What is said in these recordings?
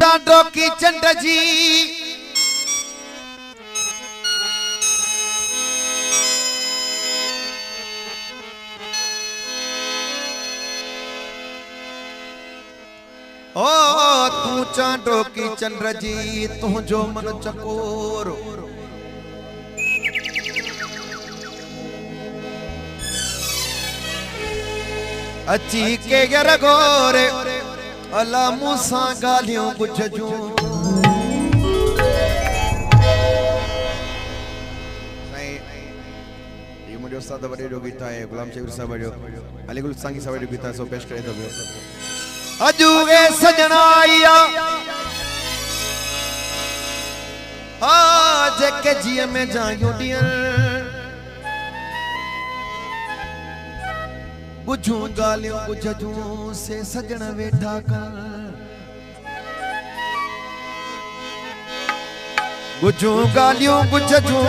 डांडो की चंड जी ओ तू चांडो की चंद्र जी तू जो मन चकोर अची के गर गोरे अला मूसा गालियों बुझजू ये मुझे उस्ताद बड़े जो गीता है गुलाम शबीर साहब जो अली गुल सांगी साहब जो गीता सो पेश करे तो अजूगे सजना आया आज के जिए में जायूं डियर बुझू गालियों बुझजू से सजन वेठा कर बुझू गालियों बुझजू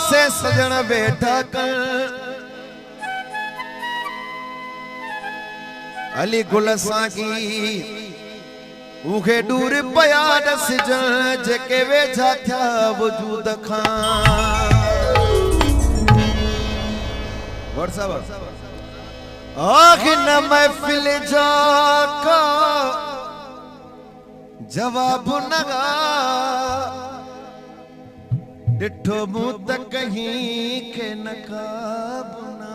से सजन बैठा कर अली गुल सागी उखे दूर पया दस जन जेके वेठा थिया वजूद खां और सब आखिर न महफिल जाका जवाब नगा डिठो मुंह तक कहीं के नकाबना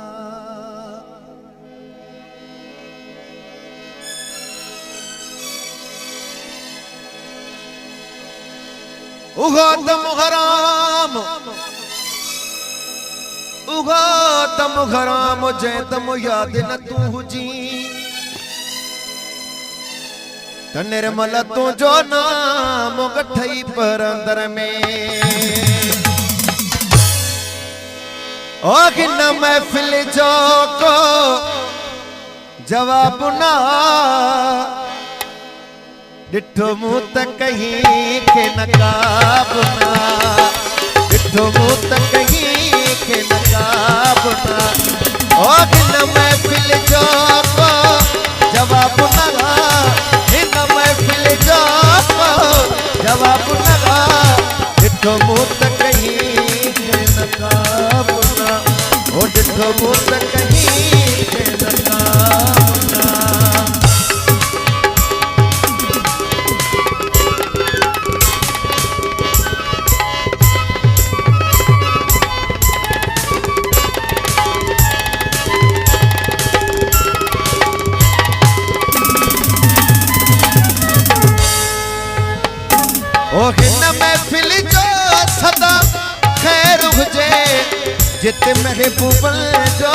उगातम हराम जैतम याद न तू जी निर्मल तू जो नाम गठई पर अंदर में न महफिल जो को जवाब ना डिठो मुंह तक कहीं के नकाब ना डिठो मुंह तक कहीं के नकाब ना न महफिल जो को जवाब ना न महफिल जो को जवाब ना डिठो मुंह तक कहीं के नकाब ओ डिठो मुंह तक कहीं के नकाब ना ओ हिन महफिल जो सदा खैर हुजे जित महबूब जो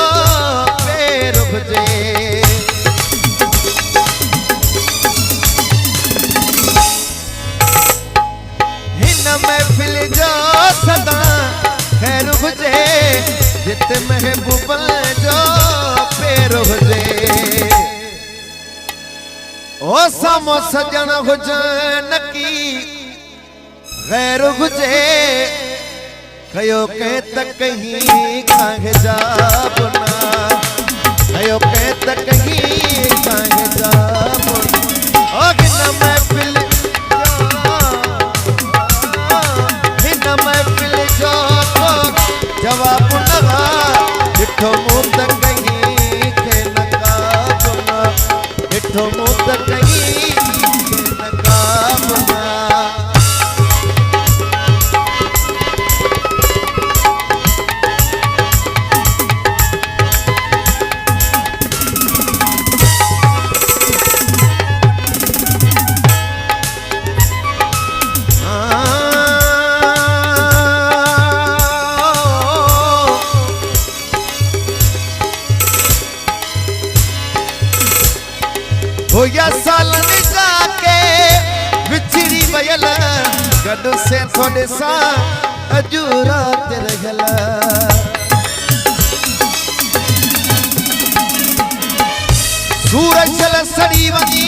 पैर हुजे हिन महफिल जो सदा खैर हुजे जित महबूब जो पैर हुजे ओ सामो सजन हुजन की गैर हुजे कयो के तक कहीं खांगे जाबना कयो के तक कहीं खांगे जाबना ओ न महफिल जो जवाब ना डिठो मुंह तक कहीं के नकाबना डिठो मुंह तक कहीं के नकाबना होया सालन जाके विछड़ी वयल गड से थोड़े सा अजूरा रहला सूरज चल सड़ी वगी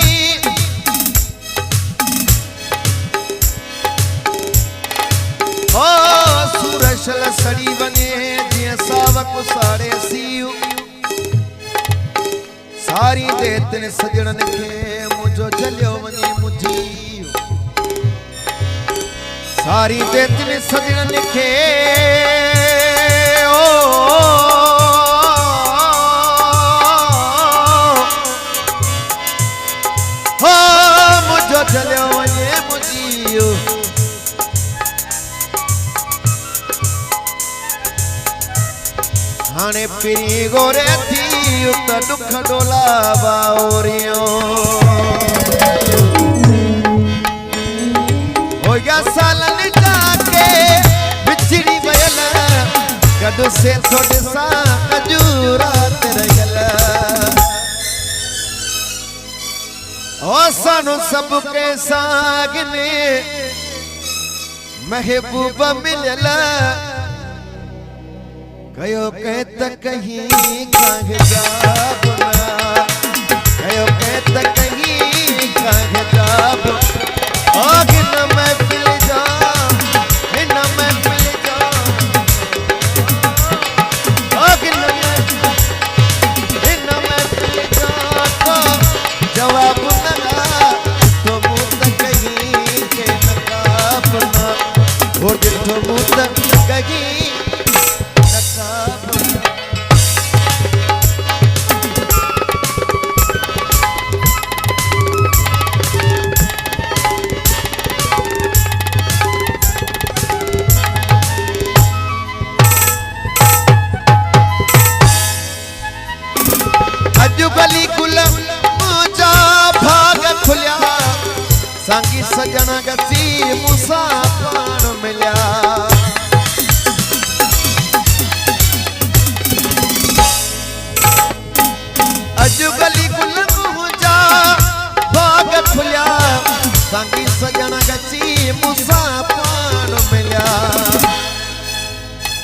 ओ सूरज चल सड़ी वने जिया सावक साड़े सीउ तिन सजणन खे मुझो चलियो वञे मुझी सारी ते तिन सजणन खे मुझो चलियो वञे मुझी हाणे पिरी गोरे थी उत दुख डोला बावरियो होया सालन जाके बिछड़ी वयल गडो से थोड़े सा कजूरा तरगल ओ सानो सब के सागने महबूब मिलल कयो कहत कहीं कांग जाबना कयो कहत कहीं कांग जाब आग न मैं पिल जा न मैं पिल जा आग न मैं पिल जा तो जवाब न तो मुंह कहीं के नकाबना हो जितो मुंह कहीं अजुगली कुल मुझा भाग खुलिया संगी सजन गसी मुसा पान मिलिया अजुगली कुल मुझा भाग खुलिया संगी सजन गसी मुसा पान मिलिया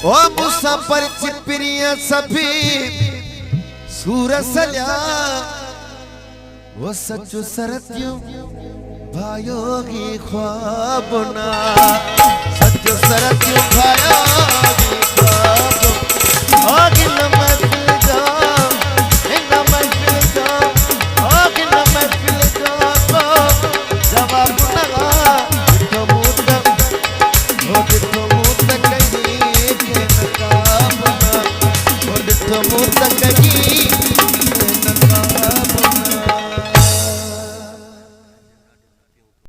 ओ मुसा पर चिपरिया सभी सूरसल्या वो सचो सरत्यो भायोगी ख्वाबना